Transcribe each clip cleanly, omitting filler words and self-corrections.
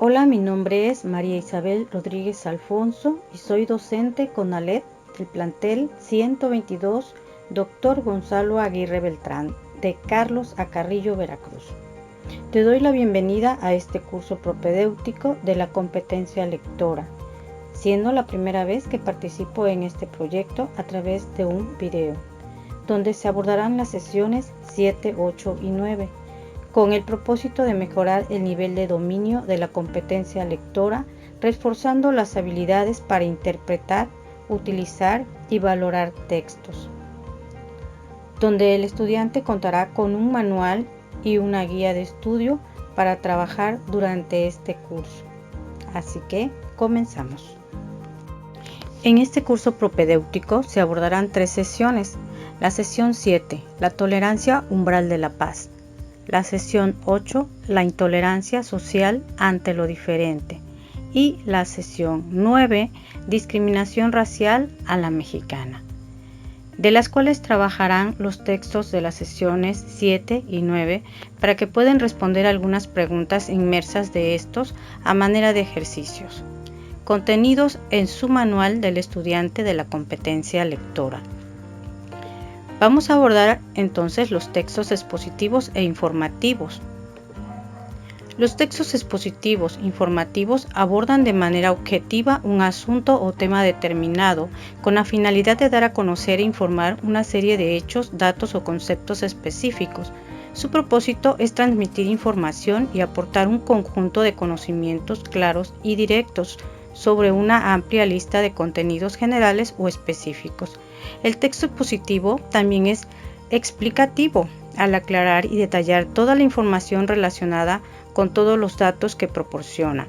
Hola, mi nombre es María Isabel Rodríguez Alfonso y soy docente con ALED del plantel 122 Dr. Gonzalo Aguirre Beltrán de Carlos A. Carrillo, Veracruz. Te doy la bienvenida a este curso propedéutico de la competencia lectora, siendo la primera vez que participo en este proyecto a través de un video, donde se abordarán las sesiones 7, 8 y 9, con el propósito de mejorar el nivel de dominio de la competencia lectora, reforzando las habilidades para interpretar, utilizar y valorar textos, donde el estudiante contará con un manual y una guía de estudio para trabajar durante este curso. Así que comenzamos. En este curso propedéutico se abordarán 3 sesiones. La sesión 7, la tolerancia umbral de la paz. La sesión 8, la intolerancia social ante lo diferente. Y la sesión 9, discriminación racial a la mexicana, de las cuales trabajarán los textos de las sesiones 7 y 9 para que puedan responder algunas preguntas inmersas de estos a manera de ejercicios, contenidos en su manual del estudiante de la competencia lectora. Vamos a abordar entonces los textos expositivos e informativos. Los textos expositivos informativos abordan de manera objetiva un asunto o tema determinado con la finalidad de dar a conocer e informar una serie de hechos, datos o conceptos específicos. Su propósito es transmitir información y aportar un conjunto de conocimientos claros y directos sobre una amplia lista de contenidos generales o específicos. El texto expositivo también es explicativo, al aclarar y detallar toda la información relacionada con todos los datos que proporciona.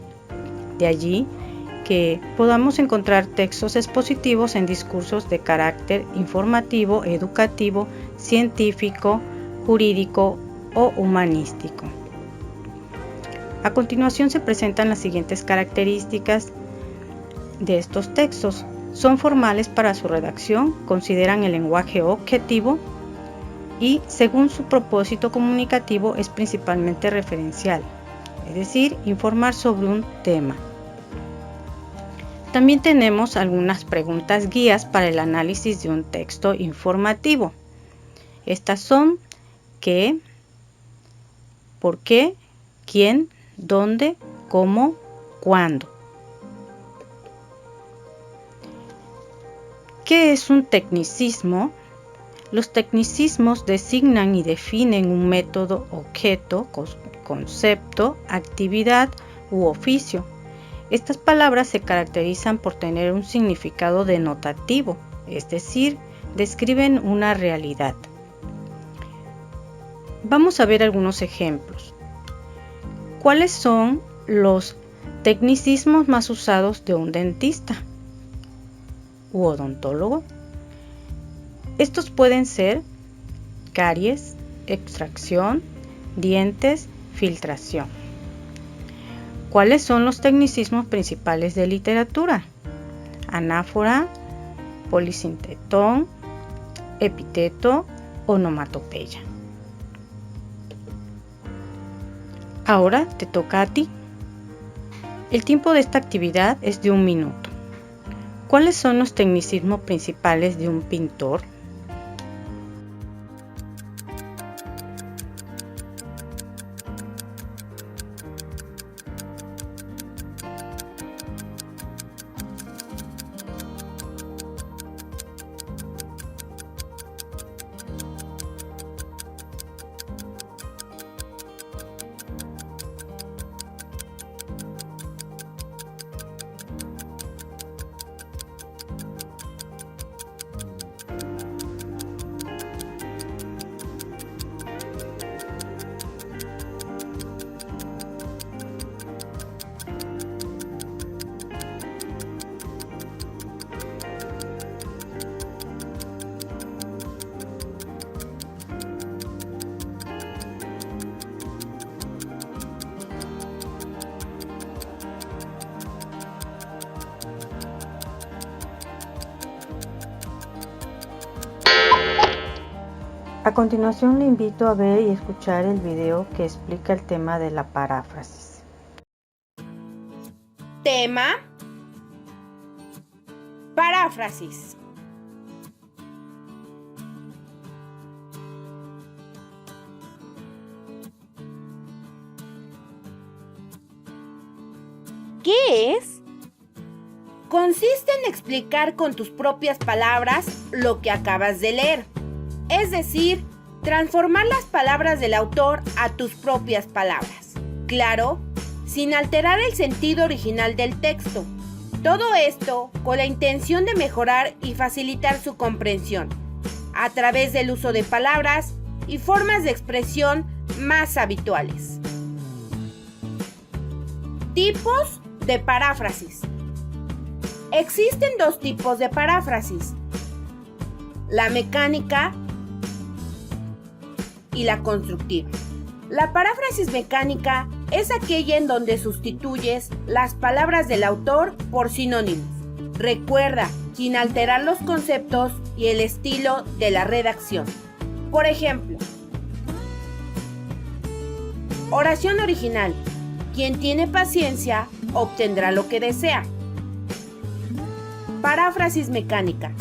De allí que podamos encontrar textos expositivos en discursos de carácter informativo, educativo, científico, jurídico o humanístico. A continuación se presentan las siguientes características de estos textos. Son formales para su redacción, consideran el lenguaje objetivo y, según su propósito comunicativo, es principalmente referencial, es decir, informar sobre un tema. También tenemos algunas preguntas guías para el análisis de un texto informativo. Estas son ¿qué?, ¿por qué?, ¿quién?, ¿dónde?, ¿cómo?, ¿cuándo? ¿Qué es un tecnicismo? Los tecnicismos designan y definen un método, objeto, concepto, actividad u oficio. Estas palabras se caracterizan por tener un significado denotativo, es decir, describen una realidad. Vamos a ver algunos ejemplos. ¿Cuáles son los tecnicismos más usados de un dentista u odontólogo? Estos pueden ser caries, extracción, dientes, filtración. ¿Cuáles son los tecnicismos principales de literatura? Anáfora, polisintetón, epíteto, onomatopeya. Ahora te toca a ti. El tiempo de esta actividad es de 1 minuto. ¿Cuáles son los tecnicismos principales de un pintor? A continuación le invito a ver y escuchar el video que explica el tema de la paráfrasis. Tema: paráfrasis. ¿Qué es? Consiste en explicar con tus propias palabras lo que acabas de leer, es decir, transformar las palabras del autor a tus propias palabras. Claro, sin alterar el sentido original del texto. Todo esto con la intención de mejorar y facilitar su comprensión, a través del uso de palabras y formas de expresión más habituales. Tipos de paráfrasis. Existen dos tipos de paráfrasis: la mecánica y la constructiva. La paráfrasis mecánica es aquella en donde sustituyes las palabras del autor por sinónimos. Recuerda, sin alterar los conceptos y el estilo de la redacción. Por ejemplo, oración original. Quien tiene paciencia obtendrá lo que desea. Paráfrasis mecánica.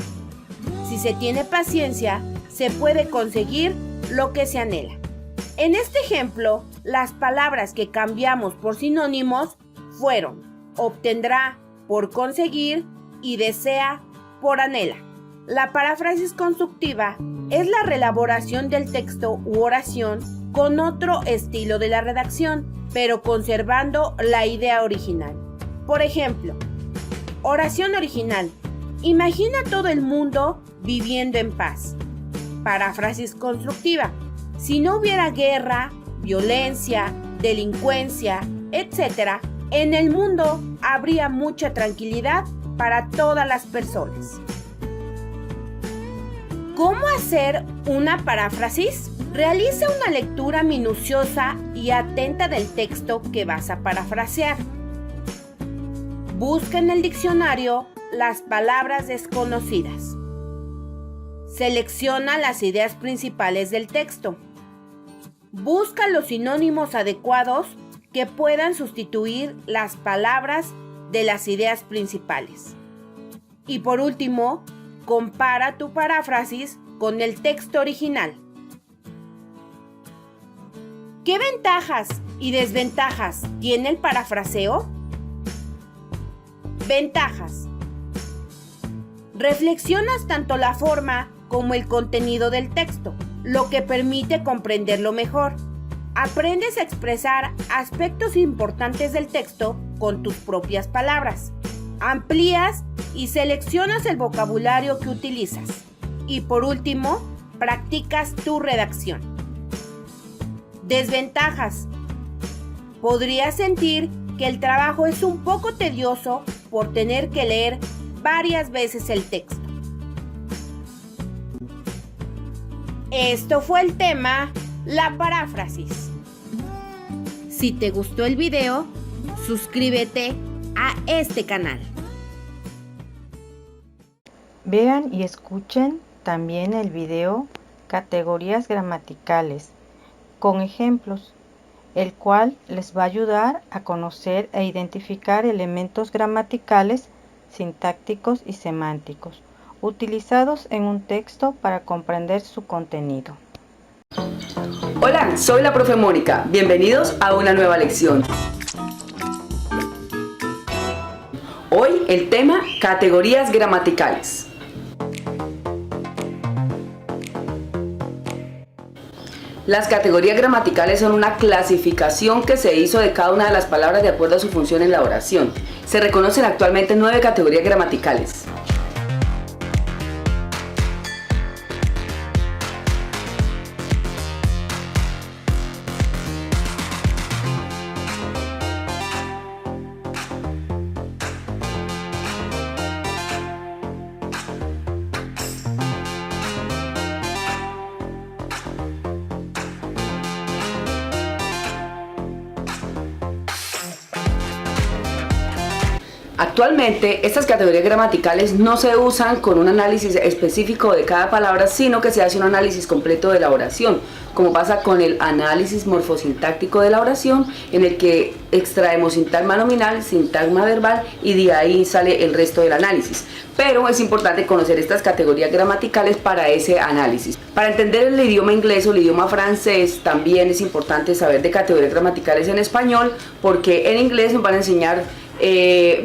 Si se tiene paciencia, se puede conseguir lo que se anhela. En este ejemplo, las palabras que cambiamos por sinónimos fueron obtendrá por conseguir y desea por anhela. La paráfrasis constructiva es la reelaboración del texto u oración con otro estilo de la redacción, pero conservando la idea original. Por ejemplo, oración original. Imagina todo el mundo viviendo en paz. Paráfrasis constructiva. Si no hubiera guerra, violencia, delincuencia, etc., en el mundo habría mucha tranquilidad para todas las personas. ¿Cómo hacer una paráfrasis? Realiza una lectura minuciosa y atenta del texto que vas a parafrasear. Busca en el diccionario las palabras desconocidas. Selecciona las ideas principales del texto. Busca los sinónimos adecuados que puedan sustituir las palabras de las ideas principales. Y por último, compara tu paráfrasis con el texto original. ¿Qué ventajas y desventajas tiene el parafraseo? Ventajas. Reflexionas tanto la forma como el contenido del texto, lo que permite comprenderlo mejor. Aprendes a expresar aspectos importantes del texto con tus propias palabras. Amplías y seleccionas el vocabulario que utilizas. Y por último, practicas tu redacción. Desventajas. Podrías sentir que el trabajo es un poco tedioso por tener que leer varias veces el texto. Esto fue el tema, la paráfrasis. Si te gustó el video, suscríbete a este canal. Vean y escuchen también el video Categorías gramaticales con ejemplos, el cual les va a ayudar a conocer e identificar elementos gramaticales, sintácticos y semánticos, utilizados en un texto para comprender su contenido. Hola, soy la profe Mónica. Bienvenidos a una nueva lección. Hoy el tema categorías gramaticales. Las categorías gramaticales son una clasificación que se hizo de cada una de las palabras de acuerdo a su función en la oración. Se reconocen actualmente 9 categorías gramaticales. Actualmente, estas categorías gramaticales no se usan con un análisis específico de cada palabra, sino que se hace un análisis completo de la oración, como pasa con el análisis morfosintáctico de la oración, en el que extraemos sintagma nominal, sintagma verbal y de ahí sale el resto del análisis. Pero es importante conocer estas categorías gramaticales para ese análisis. Para entender el idioma inglés o el idioma francés, también es importante saber de categorías gramaticales en español, porque en inglés nos van a enseñar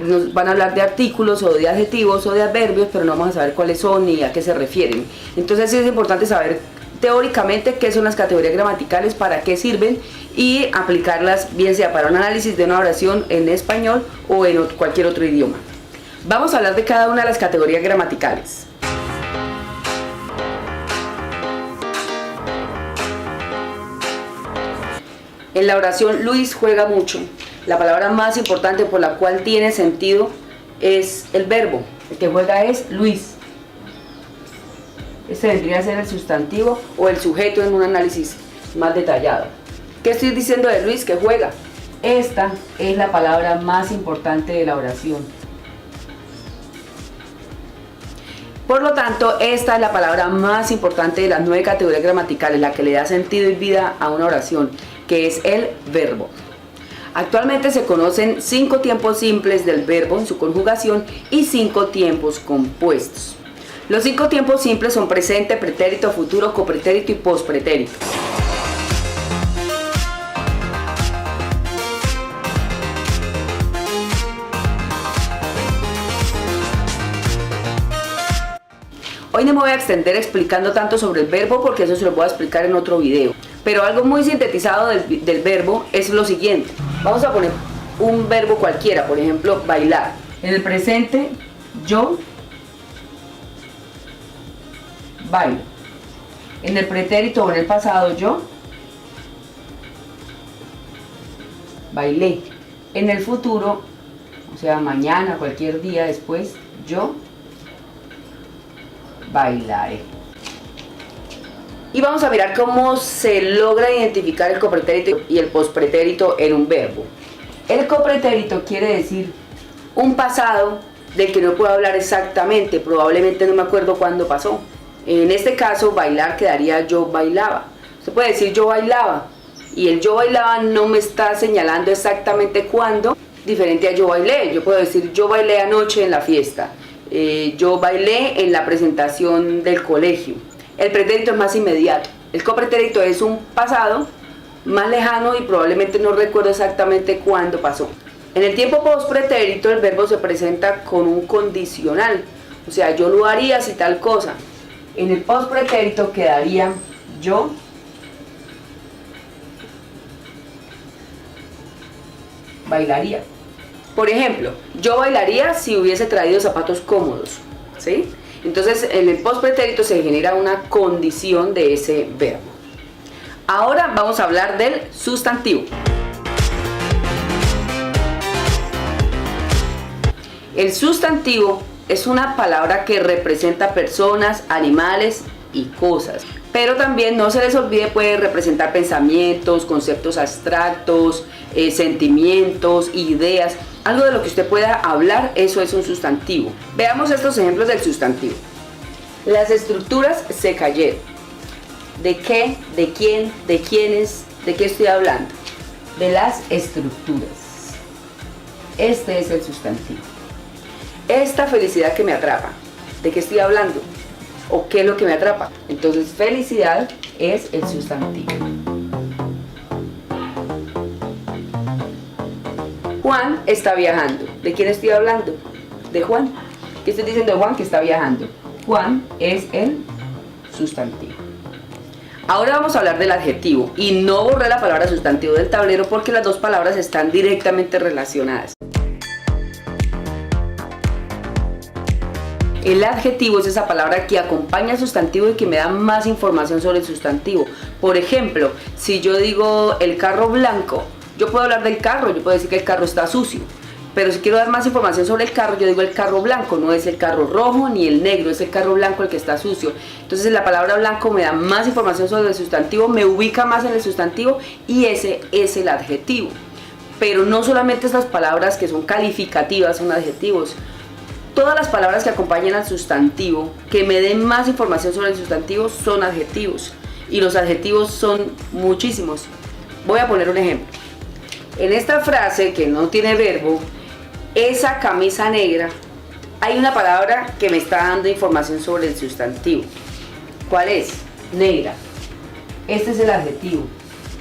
nos van a hablar de artículos o de adjetivos o de adverbios, pero no vamos a saber cuáles son ni a qué se refieren. Entonces sí es importante saber teóricamente qué son las categorías gramaticales, para qué sirven y aplicarlas, bien sea para un análisis de una oración en español o en cualquier otro idioma. Vamos a hablar de cada una de las categorías gramaticales. En la oración Luis juega mucho, la palabra más importante por la cual tiene sentido es el verbo. El que juega es Luis. Este vendría a ser el sustantivo o el sujeto en un análisis más detallado. ¿Qué estoy diciendo de Luis? Que juega. Esta es la palabra más importante de la oración. Por lo tanto, esta es la palabra más importante de las 9 categorías gramaticales, la que le da sentido y vida a una oración, que es el verbo. Actualmente se conocen 5 tiempos simples del verbo en su conjugación y 5 tiempos compuestos. Los 5 tiempos simples son presente, pretérito, futuro, copretérito y pospretérito. Hoy no me voy a extender explicando tanto sobre el verbo porque eso se lo voy a explicar en otro video. Pero algo muy sintetizado del verbo es lo siguiente. Vamos a poner un verbo cualquiera, por ejemplo, bailar. En el presente, yo bailo. En el pretérito o en el pasado, yo bailé. En el futuro, o sea, mañana, cualquier día después, yo bailaré. Y vamos a mirar cómo se logra identificar el copretérito y el pospretérito en un verbo. El copretérito quiere decir un pasado del que no puedo hablar exactamente, probablemente no me acuerdo cuándo pasó. En este caso, bailar quedaría yo bailaba. Usted puede decir yo bailaba, y el yo bailaba no me está señalando exactamente cuándo, diferente a yo bailé. Yo puedo decir yo bailé anoche en la fiesta. Yo bailé en la presentación del colegio. El pretérito es más inmediato. El copretérito es un pasado más lejano y probablemente no recuerdo exactamente cuándo pasó. En el tiempo pospretérito el verbo se presenta con un condicional, o sea, yo lo haría si tal cosa. En el pospretérito quedaría yo bailaría. Por ejemplo, yo bailaría si hubiese traído zapatos cómodos, ¿sí? Entonces, en el pospretérito se genera una condición de ese verbo. Ahora vamos a hablar del sustantivo. El sustantivo es una palabra que representa personas, animales y cosas. Pero también no se les olvide, puede representar pensamientos, conceptos abstractos, sentimientos, ideas. Algo de lo que usted pueda hablar, eso es un sustantivo. Veamos estos ejemplos del sustantivo. Las estructuras se cayeron. ¿De qué? ¿De quién? ¿De quiénes? ¿De qué estoy hablando? De las estructuras. Este es el sustantivo. Esta felicidad que me atrapa. ¿De qué estoy hablando? ¿O qué es lo que me atrapa? Entonces, felicidad es el sustantivo. Juan está viajando. ¿De quién estoy hablando? De Juan. ¿Qué estoy diciendo de Juan? Que está viajando. Juan es el sustantivo. Ahora vamos a hablar del adjetivo. Y no borré la palabra sustantivo del tablero porque las dos palabras están directamente relacionadas. El adjetivo es esa palabra que acompaña al sustantivo y que me da más información sobre el sustantivo. Por ejemplo, si yo digo el carro blanco, yo puedo hablar del carro, yo puedo decir que el carro está sucio. Pero si quiero dar más información sobre el carro, yo digo el carro blanco, no es el carro rojo ni el negro, es el carro blanco el que está sucio. Entonces la palabra blanco me da más información sobre el sustantivo, me ubica más en el sustantivo y ese es el adjetivo. pero no solamente estas palabras que son calificativas son adjetivos. Todas las palabras que acompañan al sustantivo, que me den más información sobre el sustantivo, son adjetivos. Y los adjetivos son muchísimos. Voy a poner un ejemplo. En esta frase que no tiene verbo, esa camisa negra, hay una palabra que me está dando información sobre el sustantivo. ¿Cuál es? Negra. Este es el adjetivo.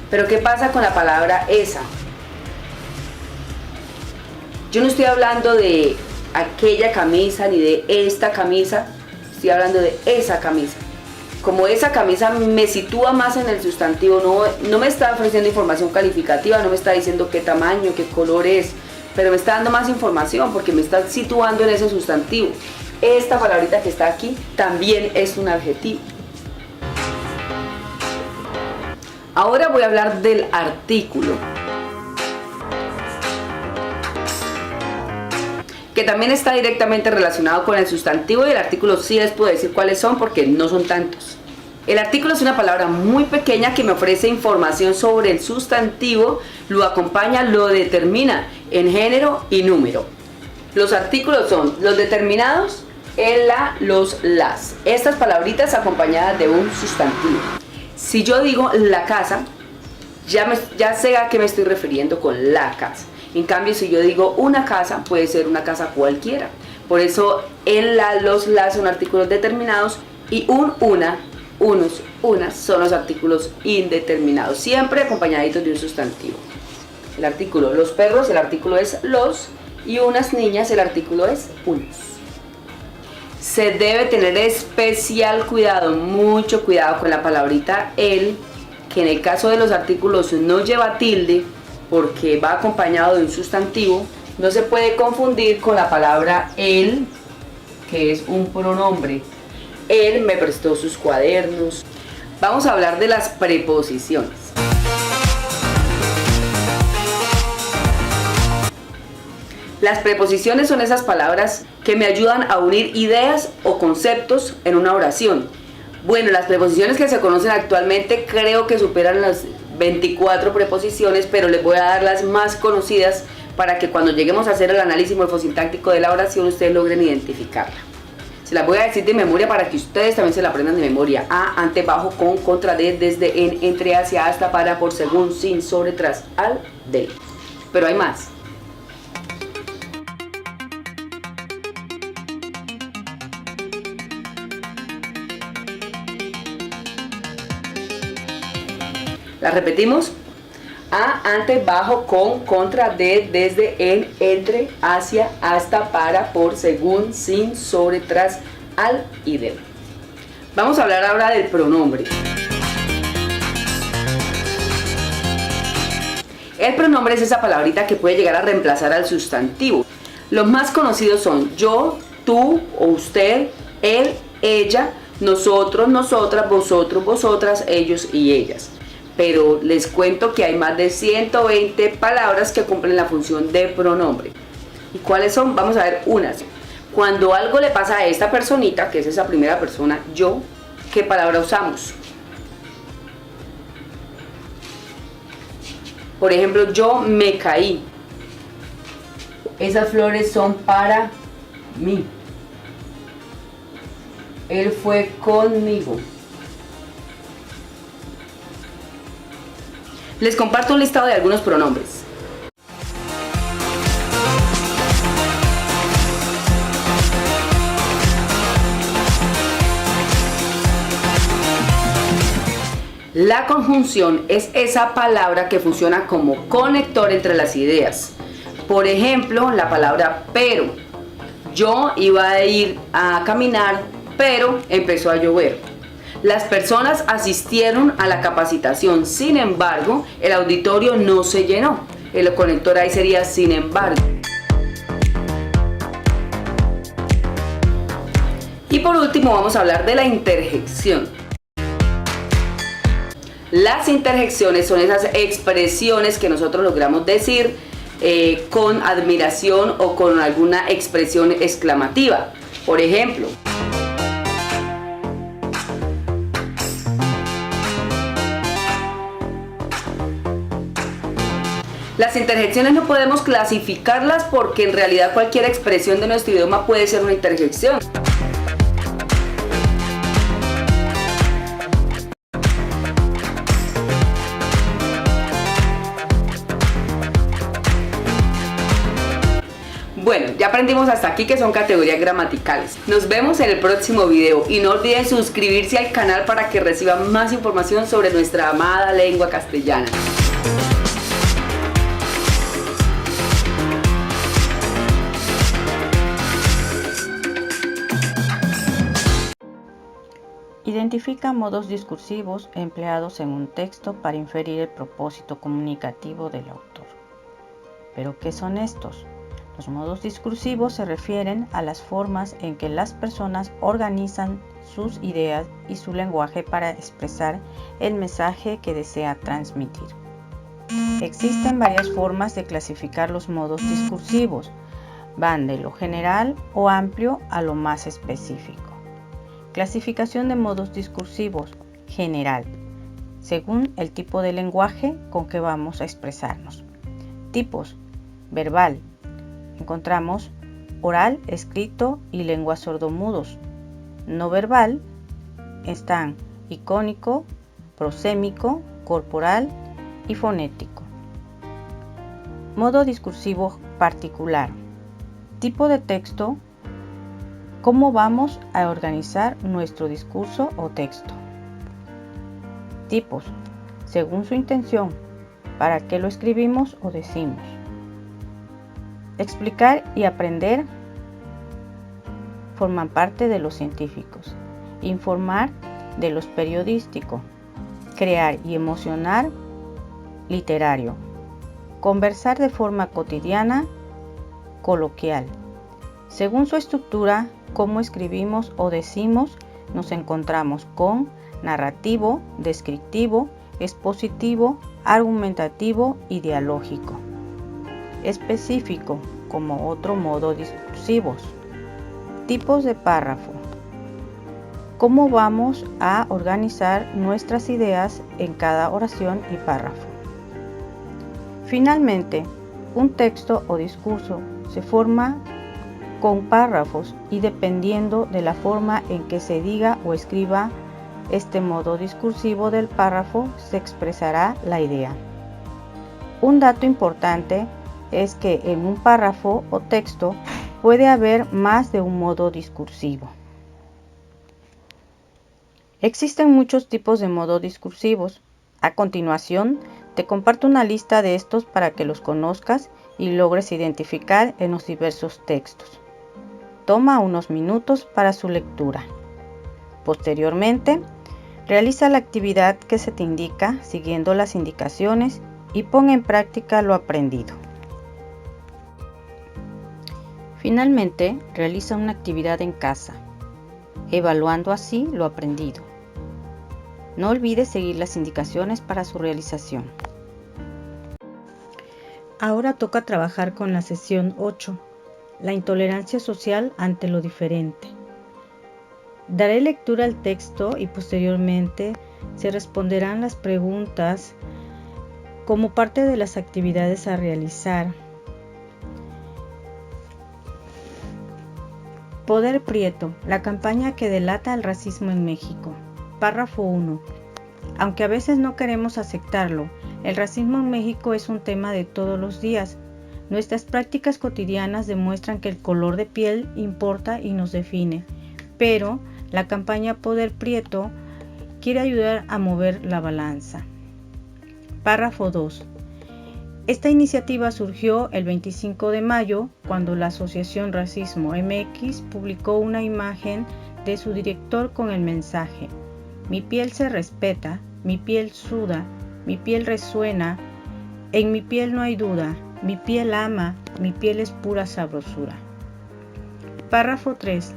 Pero ¿qué pasa con la palabra esa? Yo no estoy hablando de aquella camisa ni de esta camisa, estoy hablando de esa camisa. Como esa camisa me sitúa más en el sustantivo, no me está ofreciendo información calificativa, no me está diciendo qué tamaño, qué color es, pero me está dando más información porque me está situando en ese sustantivo. Esta palabrita que está aquí también es un adjetivo. Ahora voy a hablar del artículo, que también está directamente relacionado con el sustantivo, y el artículo sí les puedo decir cuáles son porque no son tantos. El artículo es una palabra muy pequeña que me ofrece información sobre el sustantivo, lo acompaña, lo determina en género y número. Los artículos son los determinados, el, la, los, las. Estas palabritas acompañadas de un sustantivo. Si yo digo la casa, ya sé a qué me estoy refiriendo con la casa. En cambio, si yo digo una casa, puede ser una casa cualquiera. Por eso el, la, los, las son artículos determinados y un, una, unos, unas son los artículos indeterminados, siempre acompañaditos de un sustantivo. El artículo los perros, el artículo es los, y unas niñas, el artículo es unos. Se debe tener especial cuidado, mucho cuidado con la palabrita el, que en el caso de los artículos no lleva tilde, porque va acompañado de un sustantivo. No se puede confundir con la palabra él, que es un pronombre. Él me prestó sus cuadernos. Vamos a hablar de las preposiciones. Las preposiciones son esas palabras que me ayudan a unir ideas o conceptos en una oración. Bueno, las preposiciones que se conocen actualmente creo que superan las 24 preposiciones, pero les voy a dar las más conocidas para que cuando lleguemos a hacer el análisis morfosintáctico de la oración ustedes logren identificarla. Se las voy a decir de memoria para que ustedes también se la aprendan de memoria. A, ante, bajo, con, contra, de, desde, en, entre, hacia, hasta, para, por, según, sin, sobre, tras, al, de. Pero hay más. ¿La repetimos? A, ante, bajo, con, contra, de, desde, en, entre, hacia, hasta, para, por, según, sin, sobre, tras, al y de. Vamos a hablar ahora del pronombre. El pronombre es esa palabrita que puede llegar a reemplazar al sustantivo. Los más conocidos son yo, tú o usted, él, ella, nosotros, nosotras, vosotros, vosotras, ellos y ellas. Pero les cuento que hay más de 120 palabras que cumplen la función de pronombre. ¿Y cuáles son? Vamos a ver unas. Cuando algo le pasa a esta personita, que es esa primera persona, yo, ¿qué palabra usamos? Por ejemplo, yo me caí. Esas flores son para mí. Él fue conmigo. Les comparto un listado de algunos pronombres. La conjunción es esa palabra que funciona como conector entre las ideas. Por ejemplo, la palabra pero. Yo iba a ir a caminar, pero empezó a llover. Las personas asistieron a la capacitación, sin embargo, el auditorio no se llenó. El conector ahí sería sin embargo. Y por último vamos a hablar de la interjección. Las interjecciones son esas expresiones que nosotros logramos decir con admiración o con alguna expresión exclamativa. Por ejemplo, Las interjecciones no podemos clasificarlas porque en realidad cualquier expresión de nuestro idioma puede ser una interjección. Bueno, ya aprendimos hasta aquí que son categorías gramaticales. Nos vemos en el próximo video y no olviden suscribirse al canal para que reciban más información sobre nuestra amada lengua castellana. Identifica modos discursivos empleados en un texto para inferir el propósito comunicativo del autor. ¿Pero qué son estos? Los modos discursivos se refieren a las formas en que las personas organizan sus ideas y su lenguaje para expresar el mensaje que desea transmitir. Existen varias formas de clasificar los modos discursivos. Van de lo general o amplio a lo más específico. Clasificación de modos discursivos. General, según el tipo de lenguaje con que vamos a expresarnos. Tipos. Verbal. Encontramos oral, escrito y lenguas sordomudos. No verbal están icónico, prosémico, corporal y fonético. Modo discursivo particular. Tipo de texto. ¿Cómo vamos a organizar nuestro discurso o texto? Tipos. Según su intención. ¿Para qué lo escribimos o decimos? Explicar y aprender forman parte de los científicos. Informar de los periodísticos. Crear y emocionar, literario. Conversar de forma cotidiana, coloquial. Según su estructura, cómo escribimos o decimos, nos encontramos con narrativo, descriptivo, expositivo, argumentativo y dialógico. Específico, como otro modo discursivos. Tipos de párrafo. ¿Cómo vamos a organizar nuestras ideas en cada oración y párrafo? Finalmente, un texto o discurso se forma con párrafos y dependiendo de la forma en que se diga o escriba este modo discursivo del párrafo se expresará la idea. Un dato importante es que en un párrafo o texto puede haber más de un modo discursivo. Existen muchos tipos de modos discursivos. A continuación, te comparto una lista de estos para que los conozcas y logres identificar en los diversos textos. Toma unos minutos para su lectura. Posteriormente, realiza la actividad que se te indica siguiendo las indicaciones y pon en práctica lo aprendido. Finalmente, realiza una actividad en casa, evaluando así lo aprendido. No olvides seguir las indicaciones para su realización. Ahora toca trabajar con la sesión 8, la intolerancia social ante lo diferente. Daré lectura al texto y posteriormente se responderán las preguntas como parte de las actividades a realizar. Poder Prieto, la campaña que delata el racismo en México. Párrafo 1. Aunque a veces no queremos aceptarlo, el racismo en México es un tema de todos los días. Nuestras prácticas cotidianas demuestran que el color de piel importa y nos define, pero la campaña Poder Prieto quiere ayudar a mover la balanza. Párrafo 2. Esta iniciativa surgió el 25 de mayo cuando la Asociación Racismo MX publicó una imagen de su director con el mensaje: mi piel se respeta, mi piel suda, mi piel resuena, en mi piel no hay duda, mi piel ama, mi piel es pura sabrosura. Párrafo 3.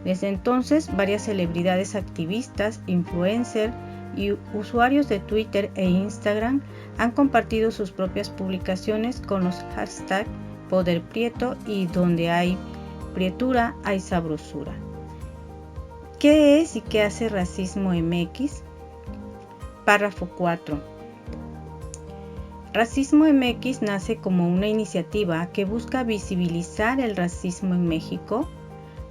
Desde entonces, varias celebridades activistas, influencers y usuarios de Twitter e Instagram han compartido sus propias publicaciones con los hashtags Poder Prieto y donde hay prietura hay sabrosura. ¿Qué es y qué hace Racismo MX? Párrafo 4. Racismo MX nace como una iniciativa que busca visibilizar el racismo en México.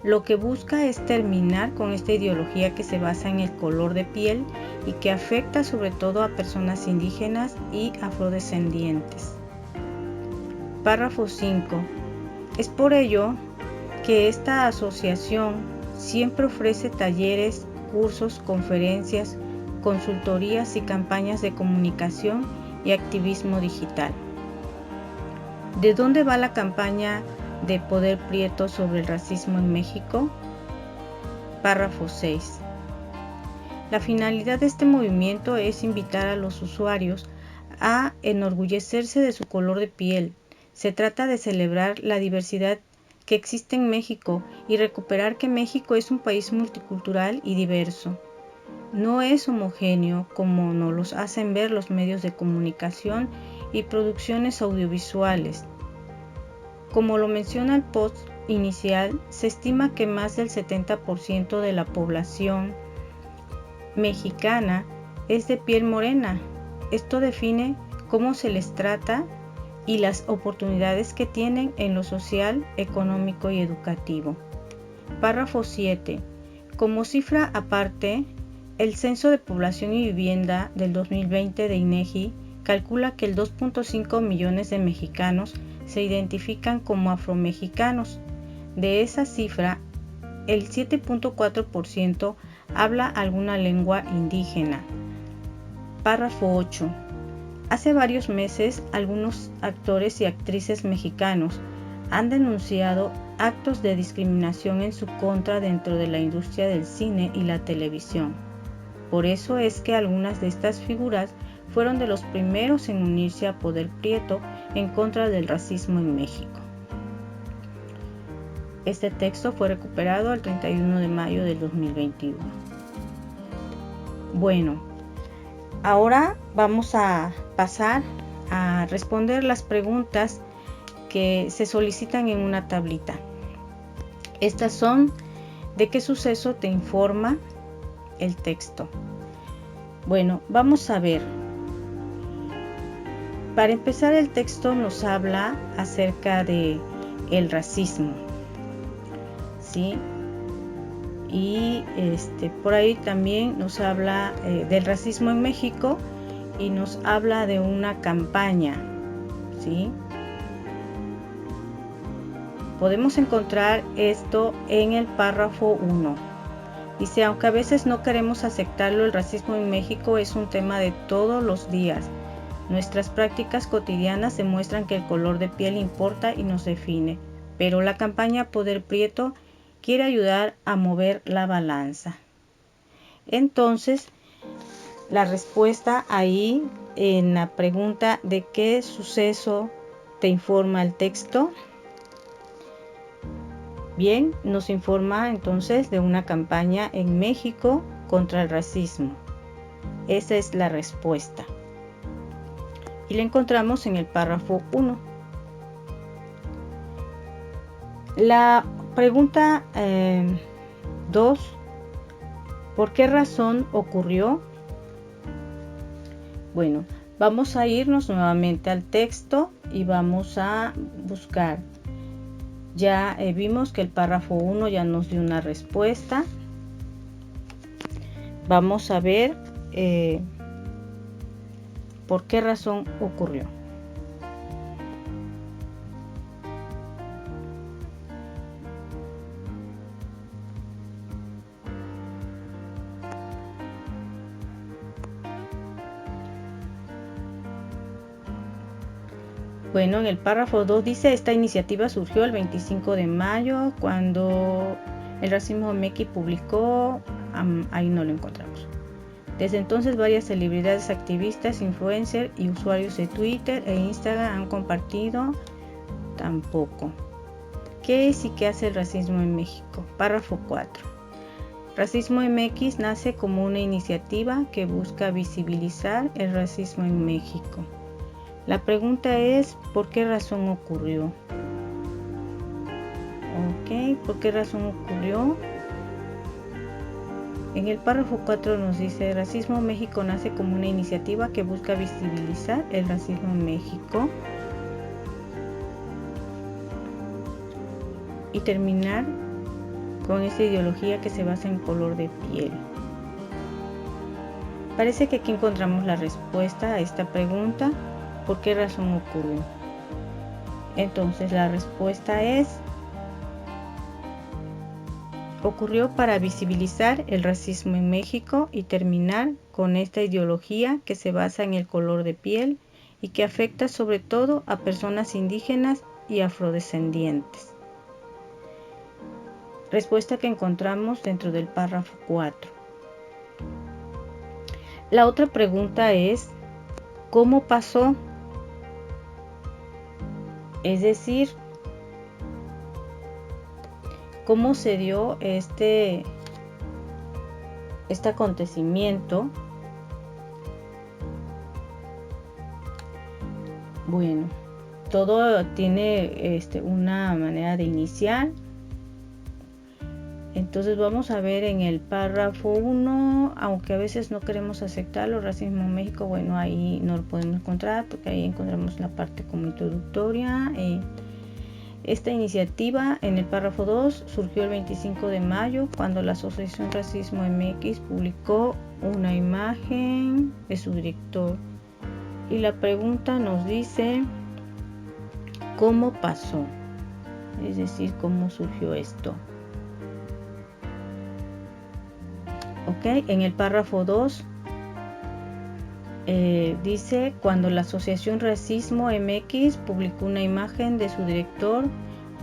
Lo que busca es terminar con esta ideología que se basa en el color de piel y que afecta sobre todo a personas indígenas y afrodescendientes. Párrafo 5. Es por ello que esta asociación siempre ofrece talleres, cursos, conferencias, consultorías y campañas de comunicación y activismo digital. ¿De dónde va la campaña de Poder Prieto sobre el racismo en México? Párrafo 6. La finalidad de este movimiento es invitar a los usuarios a enorgullecerse de su color de piel. Se trata de celebrar la diversidad que existe en México y recuperar que México es un país multicultural y diverso. No es homogéneo como nos los hacen ver los medios de comunicación y producciones audiovisuales. Como lo menciona el post inicial, se estima que más del 70% de la población mexicana es de piel morena. Esto define cómo se les trata y las oportunidades que tienen en lo social, económico y educativo. Párrafo 7. Como cifra aparte, el Censo de Población y Vivienda del 2020 de INEGI calcula que el 2.5 millones de mexicanos se identifican como afromexicanos. De esa cifra, el 7.4% habla alguna lengua indígena. Párrafo 8. Hace varios meses, algunos actores y actrices mexicanos han denunciado actos de discriminación en su contra dentro de la industria del cine y la televisión. Por eso es que algunas de estas figuras fueron de los primeros en unirse a Poder Prieto en contra del racismo en México. Este texto fue recuperado el 31 de mayo del 2021. Bueno, ahora vamos a pasar a responder las preguntas que se solicitan en una tablita. Estas son: ¿de qué suceso te informa el texto? Bueno, vamos a ver. Para empezar, el texto nos habla acerca de el racismo, ¿sí? Y por ahí también nos habla del racismo en México y nos habla de una campaña, ¿sí? Podemos encontrar esto en el párrafo 1. Dice: aunque a veces no queremos aceptarlo, el racismo en México es un tema de todos los días. Nuestras prácticas cotidianas demuestran que el color de piel importa y nos define, pero la campaña Poder Prieto quiere ayudar a mover la balanza. Entonces, la respuesta ahí en la pregunta ¿de qué suceso te informa el texto? Bien, nos informa entonces de una campaña en México contra el racismo. Esa es la respuesta. Y la encontramos en el párrafo 1. La pregunta 2. ¿Por qué razón ocurrió? Bueno, vamos a irnos nuevamente al texto y vamos a buscar. Ya vimos que el párrafo 1 ya nos dio una respuesta. Vamos a ver por qué razón ocurrió. Bueno, en el párrafo 2 dice: esta iniciativa surgió el 25 de mayo cuando el Racismo MX publicó, ahí no lo encontramos. Desde entonces varias celebridades, activistas, influencers y usuarios de Twitter e Instagram han compartido. Tampoco. ¿Qué es y qué hace el racismo en México? Párrafo 4. Racismo MX nace como una iniciativa que busca visibilizar el racismo en México. La pregunta es: ¿por qué razón ocurrió? Ok, ¿por qué razón ocurrió? En el párrafo 4 nos dice: Racismo México nace como una iniciativa que busca visibilizar el racismo en México y terminar con esta ideología que se basa en color de piel. Parece que aquí encontramos la respuesta a esta pregunta: ¿por qué razón ocurrió? Entonces la respuesta es: ocurrió para visibilizar el racismo en México y terminar con esta ideología que se basa en el color de piel y que afecta sobre todo a personas indígenas y afrodescendientes. Respuesta que encontramos dentro del párrafo 4. La otra pregunta es: ¿cómo pasó? Es decir, ¿cómo se dio este acontecimiento? Bueno, todo tiene una manera de iniciar. Entonces vamos a ver en el párrafo 1, aunque a veces no queremos aceptarlo, racismo en México, bueno, ahí no lo podemos encontrar porque ahí encontramos la parte como introductoria. Esta iniciativa en el párrafo 2 surgió el 25 de mayo cuando la Asociación Racismo MX publicó una imagen de su director. Y la pregunta nos dice: ¿cómo pasó? Es decir, ¿cómo surgió esto? Ok, en el párrafo 2 dice: cuando la Asociación Racismo MX publicó una imagen de su director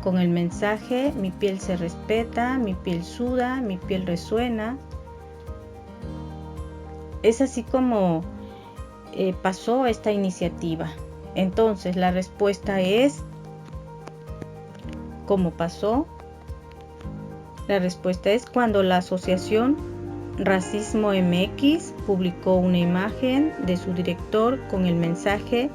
con el mensaje "mi piel se respeta, mi piel suda, mi piel resuena". Es así como pasó esta iniciativa. Entonces la respuesta es: ¿cómo pasó? La respuesta es cuando la Asociación Racismo MX publicó una imagen de su director con el mensaje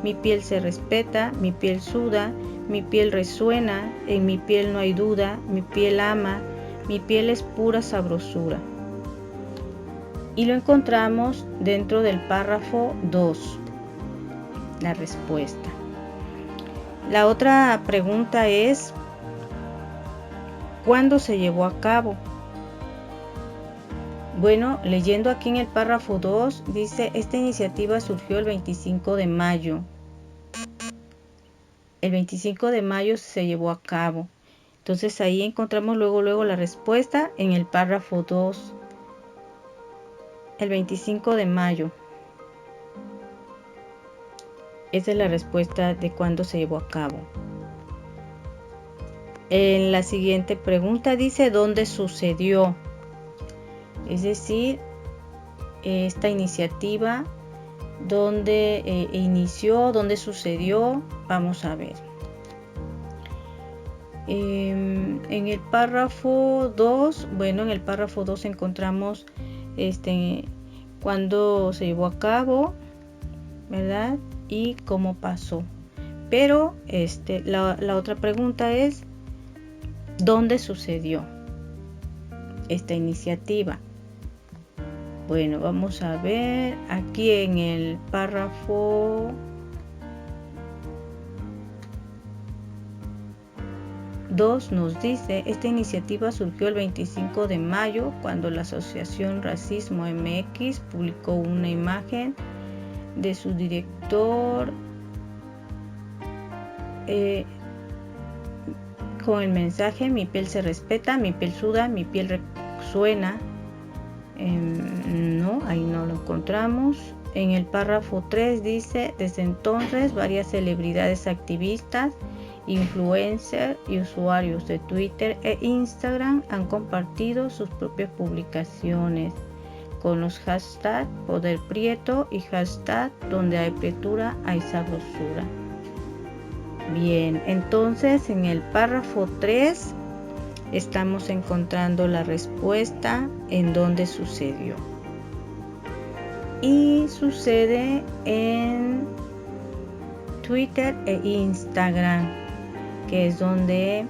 "mi piel se respeta, mi piel suda, mi piel resuena, en mi piel no hay duda, mi piel ama, mi piel es pura sabrosura". Y lo encontramos dentro del párrafo 2, la respuesta. La otra pregunta es: ¿cuándo se llevó a cabo? Bueno, leyendo aquí en el párrafo 2, dice: esta iniciativa surgió el 25 de mayo. El 25 de mayo se llevó a cabo. Entonces ahí encontramos luego la respuesta en el párrafo 2. El 25 de mayo. Esa es la respuesta de cuándo se llevó a cabo. En la siguiente pregunta dice: ¿dónde sucedió? Es decir, esta iniciativa, ¿dónde inició? ¿Dónde sucedió? Vamos a ver. En el párrafo 2, bueno, en el párrafo 2 encontramos cuándo se llevó a cabo, ¿verdad? Y cómo pasó. Pero la otra pregunta es: ¿dónde sucedió esta iniciativa? Bueno, vamos a ver aquí en el párrafo 2 nos dice: esta iniciativa surgió el 25 de mayo cuando la Asociación Racismo MX publicó una imagen de su director con el mensaje "mi piel se respeta, mi piel suda, mi piel resuena". No, ahí no lo encontramos. En el párrafo 3 dice: desde entonces varias celebridades activistas, influencers y usuarios de Twitter e Instagram han compartido sus propias publicaciones con los hashtags Poder Prieto y hashtag Donde hay prietura hay sabrosura. Bien, entonces en el párrafo 3 estamos encontrando la respuesta en dónde sucedió. Y sucede en Twitter e Instagram, que es donde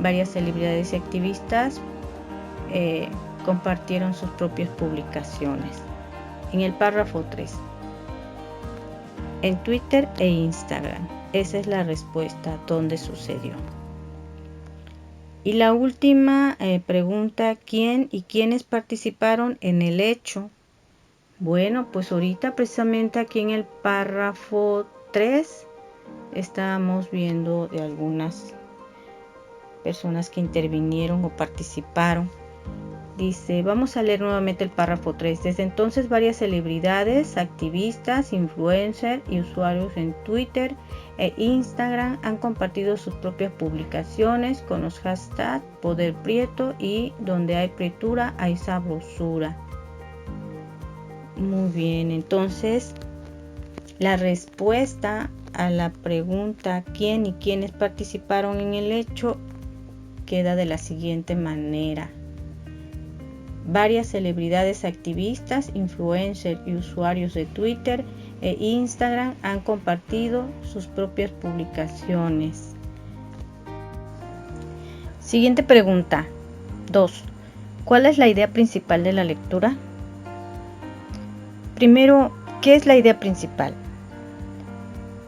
varias celebridades y activistas compartieron sus propias publicaciones. En el párrafo 3, en Twitter e Instagram. Esa es la respuesta, ¿dónde sucedió? Y la última pregunta, ¿quién y quiénes participaron en el hecho? Bueno, pues ahorita precisamente aquí en el párrafo 3 estábamos viendo de algunas personas que intervinieron o participaron. Dice, vamos a leer nuevamente el párrafo 3. Desde entonces varias celebridades, activistas, influencers y usuarios en Twitter e Instagram han compartido sus propias publicaciones con los hashtags Poder Prieto y donde hay prietura hay sabrosura. Muy bien, entonces la respuesta a la pregunta ¿quién y quiénes participaron en el hecho? Queda de la siguiente manera. Varias celebridades, activistas, influencers y usuarios de Twitter e Instagram han compartido sus propias publicaciones. Siguiente pregunta. 2. ¿Cuál es la idea principal de la lectura? Primero, ¿qué es la idea principal?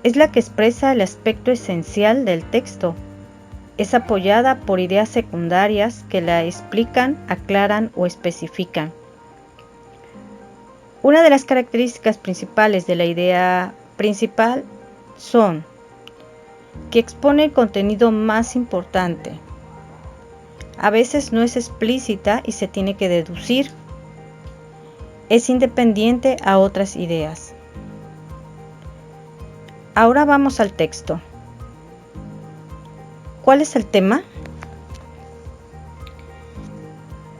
Es la que expresa el aspecto esencial del texto. Es apoyada por ideas secundarias que la explican, aclaran o especifican. Una de las características principales de la idea principal son que expone el contenido más importante. A veces no es explícita y se tiene que deducir. Es independiente a otras ideas. Ahora vamos al texto. ¿Cuál es el tema?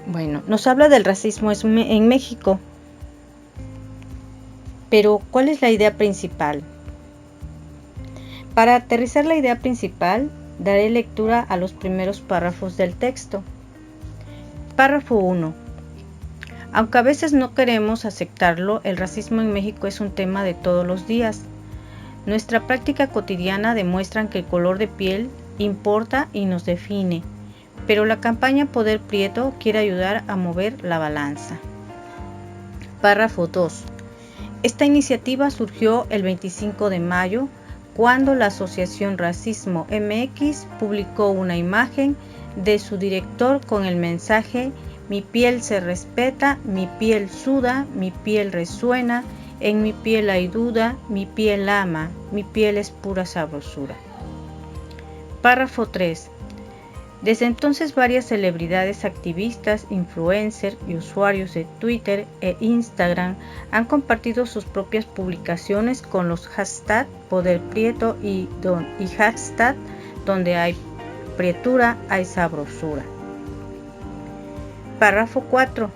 Bueno, nos habla del racismo en México. Pero, ¿cuál es la idea principal? Para aterrizar la idea principal, daré lectura a los primeros párrafos del texto. Párrafo 1. Aunque a veces no queremos aceptarlo, el racismo en México es un tema de todos los días. Nuestra práctica cotidiana demuestra que el color de piel importa y nos define, pero la campaña Poder Prieto quiere ayudar a mover la balanza. Párrafo 2. Esta iniciativa surgió el 25 de mayo, cuando la Asociación Racismo MX publicó una imagen de su director con el mensaje Mi piel se respeta, mi piel suda, mi piel resuena, en mi piel hay duda, mi piel ama, mi piel es pura sabrosura. Párrafo 3. Desde entonces varias celebridades, activistas, influencers y usuarios de Twitter e Instagram han compartido sus propias publicaciones con los hashtags Poder Prieto y hashtag donde hay prietura hay sabrosura. Párrafo 4.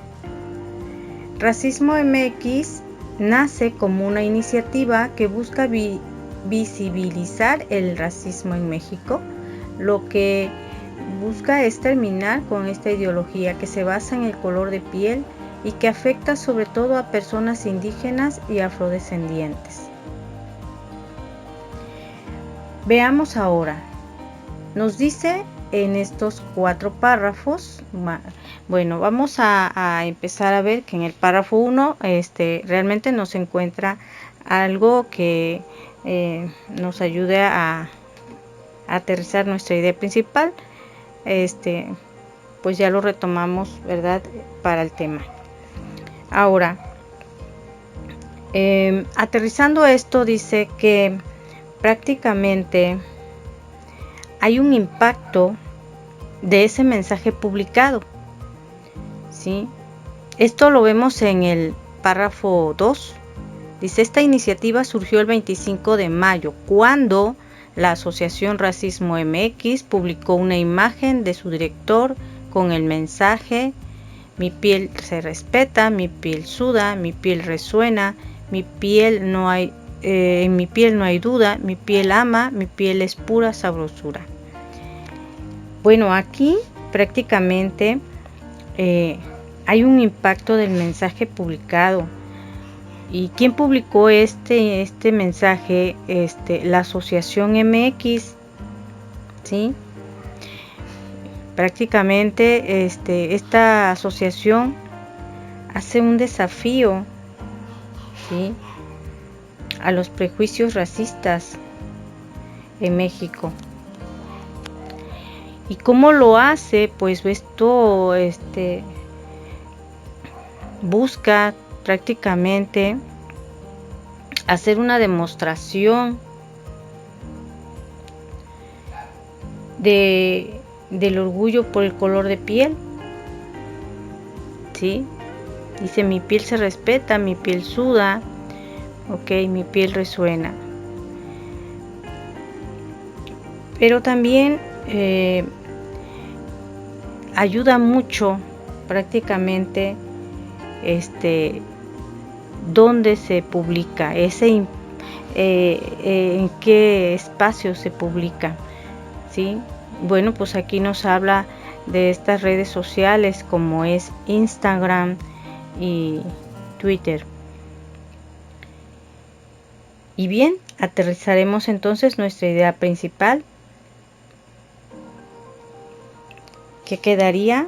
Racismo MX nace como una iniciativa que busca visibilizar el racismo en México. Lo que busca es terminar con esta ideología que se basa en el color de piel y que afecta sobre todo a personas indígenas y afrodescendientes. Veamos ahora. Nos dice en estos 4 párrafos, bueno, vamos a empezar a ver que en el párrafo 1 realmente nos encuentra algo que nos ayude a aterrizar nuestra idea principal. Pues ya lo retomamos, ¿verdad?, para el tema. Ahora, aterrizando esto, dice que prácticamente hay un impacto de ese mensaje publicado, ¿sí? Esto lo vemos en el párrafo 2. Dice, esta iniciativa surgió el 25 de mayo, cuando la Asociación Racismo MX publicó una imagen de su director con el mensaje Mi piel se respeta, mi piel suda, mi piel resuena, mi piel no hay, en mi piel no hay duda, mi piel ama, mi piel es pura sabrosura. Bueno, aquí prácticamente hay un impacto del mensaje publicado. ¿Y quién publicó este mensaje? La Asociación MX, ¿sí? prácticamente esta asociación hace un desafío, ¿sí?, a los prejuicios racistas en México. ¿Y cómo lo hace? Pues esto busca prácticamente hacer una demostración del orgullo por el color de piel, ¿sí? Dice: mi piel se respeta, mi piel suda, ok, mi piel resuena. Pero también ayuda mucho prácticamente dónde se publica, en qué espacio se publica, ¿sí? Bueno, pues aquí nos habla de estas redes sociales como es Instagram y Twitter. Y bien, aterrizaremos entonces nuestra idea principal, que quedaría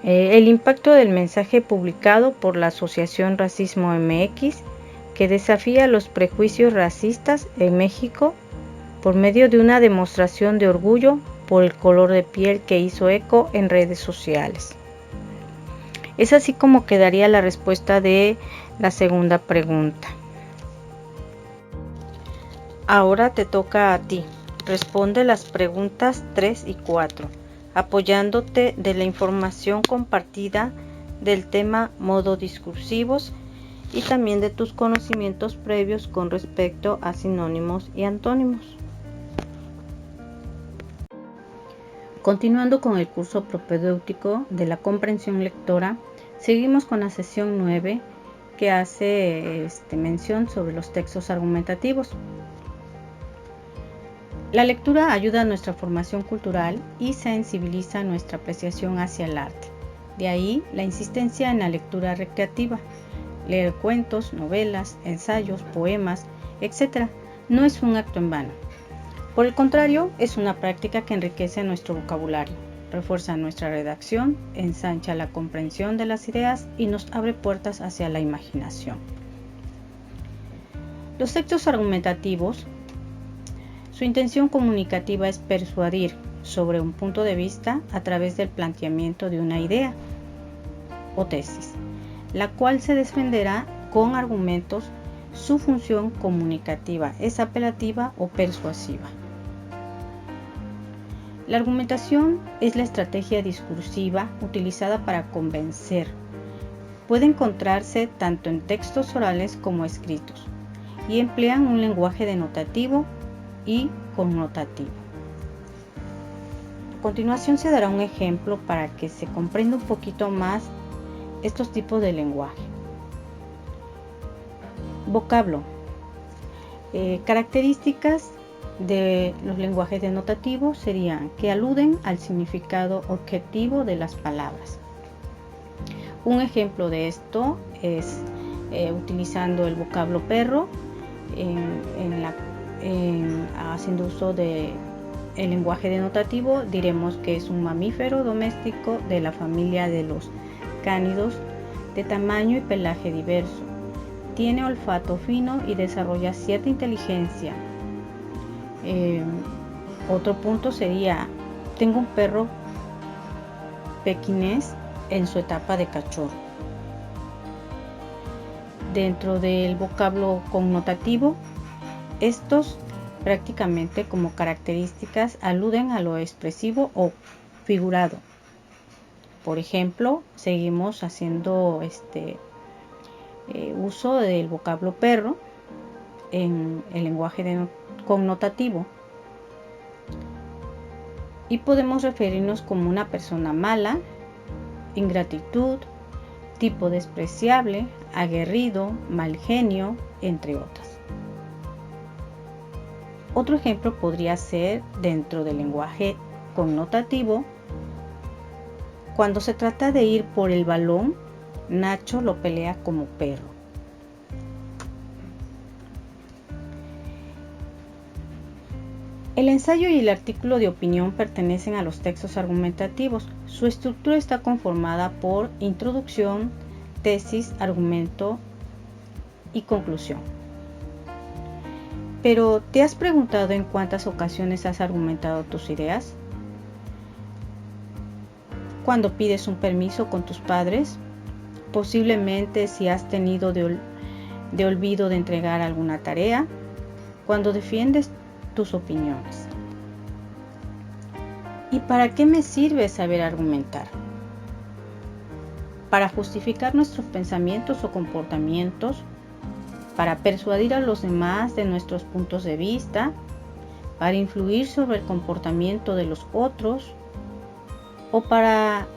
el impacto del mensaje publicado por la Asociación Racismo MX, que desafía los prejuicios racistas en México por medio de una demostración de orgullo por el color de piel que hizo eco en redes sociales. Es así como quedaría la respuesta de la segunda pregunta. Ahora te toca a ti. Responde las preguntas 3 y 4, apoyándote de la información compartida del tema modo discursivos y también de tus conocimientos previos con respecto a sinónimos y antónimos. Continuando con el curso propedéutico de la comprensión lectora, seguimos con la sesión 9, que hace mención sobre los textos argumentativos. La lectura ayuda a nuestra formación cultural y sensibiliza nuestra apreciación hacia el arte. De ahí la insistencia en la lectura recreativa. Leer cuentos, novelas, ensayos, poemas, etc. no es un acto en vano. Por el contrario, es una práctica que enriquece nuestro vocabulario, refuerza nuestra redacción, ensancha la comprensión de las ideas y nos abre puertas hacia la imaginación. Los textos argumentativos, su intención comunicativa es persuadir sobre un punto de vista a través del planteamiento de una idea o tesis, la cual se defenderá con argumentos. Su función comunicativa es apelativa o persuasiva. La argumentación es la estrategia discursiva utilizada para convencer. Puede encontrarse tanto en textos orales como escritos y emplean un lenguaje denotativo y connotativo. A continuación se dará un ejemplo para que se comprenda un poquito más estos tipos de lenguaje. Vocablo. Características de los lenguajes denotativos serían que aluden al significado objetivo de las palabras. Un ejemplo de esto es utilizando el vocablo perro haciendo uso del lenguaje denotativo, diremos que es un mamífero doméstico de la familia de los cánidos, de tamaño y pelaje diverso. Tiene olfato fino y desarrolla cierta inteligencia. Otro punto sería: tengo un perro pequinés en su etapa de cachorro. Dentro del vocablo connotativo, estos prácticamente como características aluden a lo expresivo o figurado. Por ejemplo, seguimos haciendo uso del vocablo perro en el lenguaje connotativo y podemos referirnos como una persona mala, ingratitud, tipo despreciable, aguerrido, mal genio, entre otras. Otro ejemplo podría ser dentro del lenguaje connotativo: cuando se trata de ir por el balón, Nacho lo pelea como perro. El ensayo y el artículo de opinión pertenecen a los textos argumentativos. Su estructura está conformada por introducción, tesis, argumento y conclusión. Pero, ¿te has preguntado en cuántas ocasiones has argumentado tus ideas? Cuando pides un permiso con tus padres, posiblemente si has tenido de olvido de entregar alguna tarea, cuando defiendes tus opiniones. ¿Y para qué me sirve saber argumentar? Para justificar nuestros pensamientos o comportamientos, para persuadir a los demás de nuestros puntos de vista, para influir sobre el comportamiento de los otros o para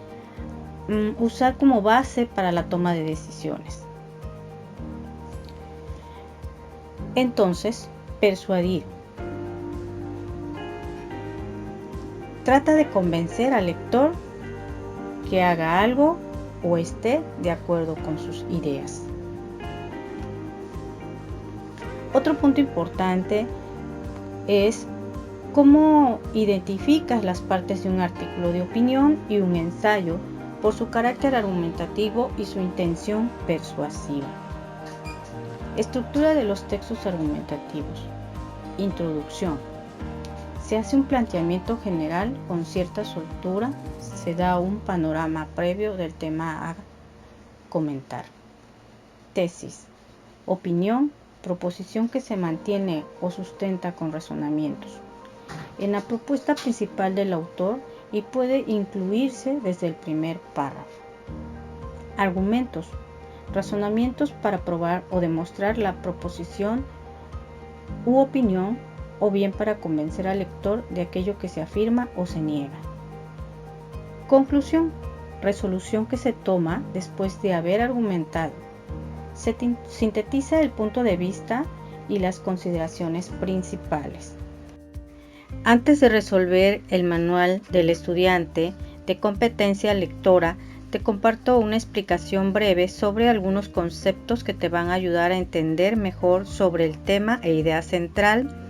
usar como base para la toma de decisiones. Entonces, persuadir. Trata de convencer al lector que haga algo o esté de acuerdo con sus ideas. Otro punto importante es cómo identificas las partes de un artículo de opinión y un ensayo por su carácter argumentativo y su intención persuasiva. Estructura de los textos argumentativos. Introducción. Se hace un planteamiento general con cierta soltura, se da un panorama previo del tema a comentar. Tesis. Opinión, proposición que se mantiene o sustenta con razonamientos en la propuesta principal del autor y puede incluirse desde el primer párrafo. Argumentos. Razonamientos para probar o demostrar la proposición u opinión o bien para convencer al lector de aquello que se afirma o se niega. Conclusión. Resolución que se toma después de haber argumentado. Se sintetiza el punto de vista y las consideraciones principales. Antes de resolver el manual del estudiante de competencia lectora, te comparto una explicación breve sobre algunos conceptos que te van a ayudar a entender mejor sobre el tema e idea central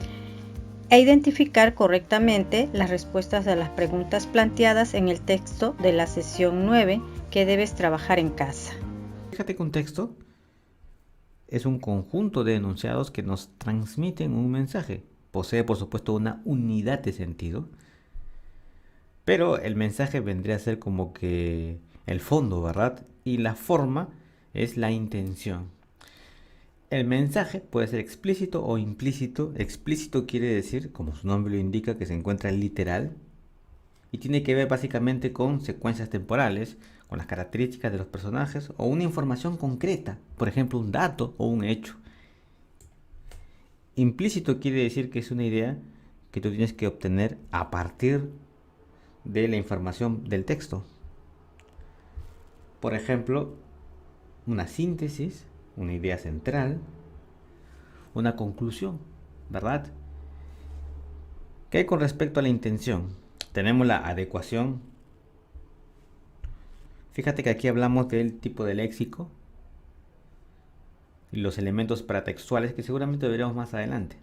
e identificar correctamente las respuestas a las preguntas planteadas en el texto de la sesión 9 que debes trabajar en casa. Fíjate que un texto es un conjunto de enunciados que nos transmiten un mensaje. Posee, por supuesto, una unidad de sentido, pero el mensaje vendría a ser como que el fondo, ¿verdad? Y la forma es la intención. El mensaje puede ser explícito o implícito. Explícito quiere decir, como su nombre lo indica, que se encuentra literal y tiene que ver básicamente con secuencias temporales, con las características de los personajes o una información concreta, por ejemplo, un dato o un hecho. Implícito quiere decir que es una idea que tú tienes que obtener a partir de la información del texto. Por ejemplo, una síntesis, una idea central, una conclusión, ¿verdad? ¿Qué hay con respecto a la intención? Tenemos la adecuación. Fíjate que aquí hablamos del tipo de léxico y los elementos paratextuales que seguramente veremos más adelante.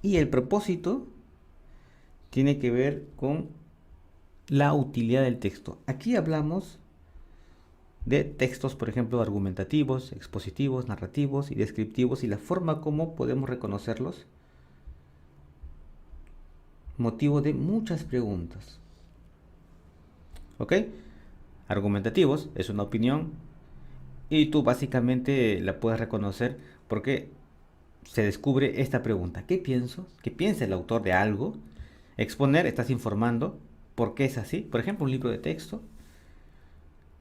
Y el propósito tiene que ver con la utilidad del texto. Aquí hablamos de textos, por ejemplo, argumentativos, expositivos, narrativos y descriptivos y la forma como podemos reconocerlos. Motivo de muchas preguntas. ¿Ok? Argumentativos es una opinión y tú básicamente la puedes reconocer porque se descubre esta pregunta. ¿Qué pienso? ¿Qué piensa el autor de algo? Exponer, estás informando por qué es así. Por ejemplo, un libro de texto.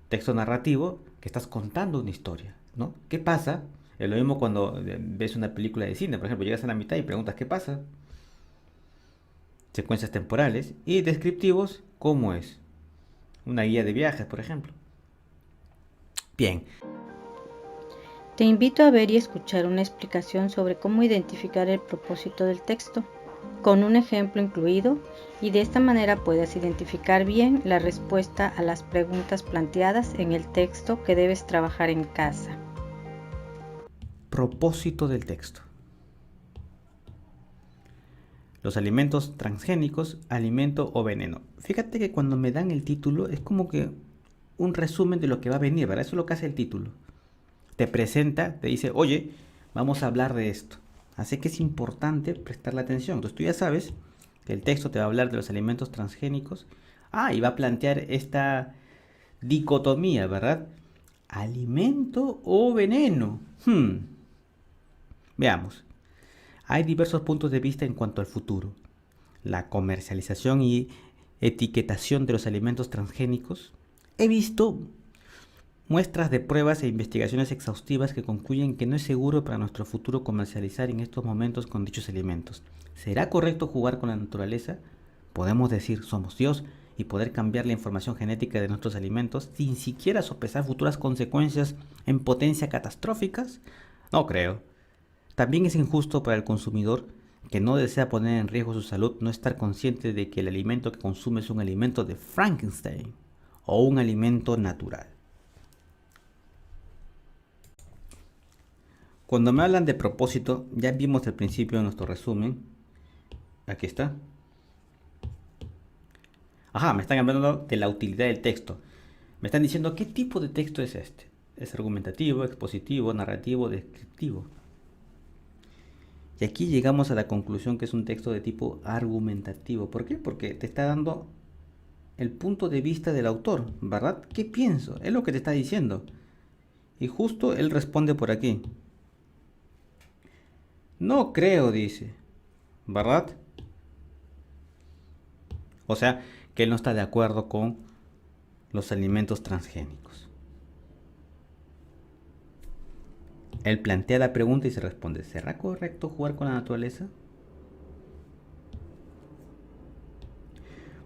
Texto narrativo, que estás contando una historia, ¿no? ¿Qué pasa? Es lo mismo cuando ves una película de cine. Por ejemplo, llegas a la mitad y preguntas ¿qué pasa? Secuencias temporales. Y descriptivos, ¿cómo es? Una guía de viajes, por ejemplo. Bien. Te invito a ver y escuchar una explicación sobre cómo identificar el propósito del texto, con un ejemplo incluido, y de esta manera puedas identificar bien la respuesta a las preguntas planteadas en el texto que debes trabajar en casa. Propósito del texto. Los alimentos transgénicos, alimento o veneno. Fíjate que cuando me dan el título es como que un resumen de lo que va a venir, ¿verdad? Eso es lo que hace el título. Te presenta, te dice, oye, vamos a hablar de esto. Así que es importante prestarle atención. Entonces tú ya sabes que el texto te va a hablar de los alimentos transgénicos. Y va a plantear esta dicotomía, ¿verdad? ¿Alimento o veneno? Veamos. Hay diversos puntos de vista en cuanto al futuro. La comercialización y etiquetación de los alimentos transgénicos. He visto muestras de pruebas e investigaciones exhaustivas que concluyen que no es seguro para nuestro futuro comercializar en estos momentos con dichos alimentos. ¿Será correcto jugar con la naturaleza? ¿Podemos decir somos Dios y poder cambiar la información genética de nuestros alimentos sin siquiera sopesar futuras consecuencias en potencia catastróficas? No creo. También es injusto para el consumidor que no desea poner en riesgo su salud no estar consciente de que el alimento que consume es un alimento de Frankenstein o un alimento natural. Cuando me hablan de propósito, ya vimos al principio en nuestro resumen. Aquí está. Me están hablando de la utilidad del texto. Me están diciendo qué tipo de texto es este. ¿Es argumentativo, expositivo, narrativo, descriptivo? Y aquí llegamos a la conclusión que es un texto de tipo argumentativo. ¿Por qué? Porque te está dando el punto de vista del autor, ¿verdad? ¿Qué pienso? Es lo que te está diciendo. Y justo él responde por aquí. No creo, dice. ¿Verdad? O sea, que él no está de acuerdo con los alimentos transgénicos. Él plantea la pregunta y se responde, ¿será correcto jugar con la naturaleza?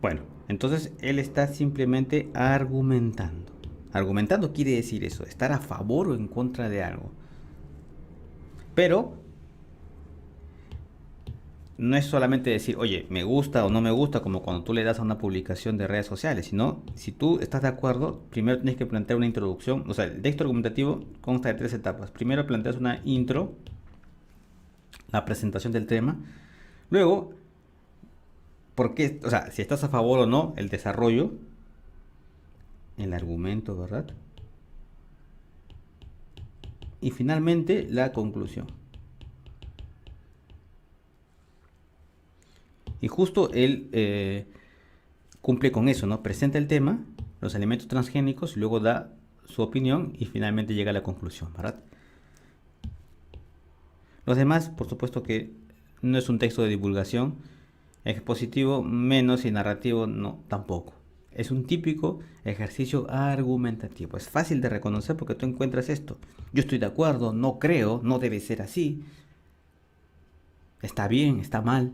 Bueno, entonces él está simplemente argumentando. Argumentando quiere decir eso, estar a favor o en contra de algo. Pero no es solamente decir, oye, me gusta o no me gusta, como cuando tú le das a una publicación de redes sociales, sino, si tú estás de acuerdo, primero tienes que plantear una introducción. O sea, el texto argumentativo consta de 3 etapas. Primero planteas una intro, la presentación del tema. Luego, ¿por qué? O sea, si estás a favor o no, el desarrollo, el argumento, ¿verdad? Y finalmente, la conclusión. Y justo él cumple con eso, ¿no? Presenta el tema, los alimentos transgénicos, luego da su opinión y finalmente llega a la conclusión, ¿verdad? Los demás, por supuesto que no es un texto de divulgación, expositivo menos y narrativo no, tampoco. Es un típico ejercicio argumentativo. Es fácil de reconocer porque tú encuentras esto. Yo estoy de acuerdo, no creo, no debe ser así. Está bien, está mal.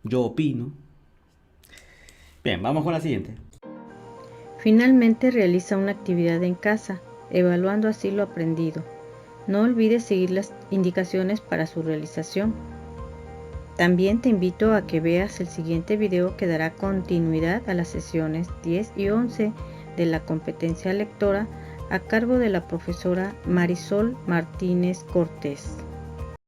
Yo opino. Bien, vamos con la siguiente. Finalmente realiza una actividad en casa, evaluando así lo aprendido. No olvides seguir las indicaciones para su realización. También te invito a que veas el siguiente video que dará continuidad a las sesiones 10 y 11 de la competencia lectora a cargo de la profesora Marisol Martínez Cortés.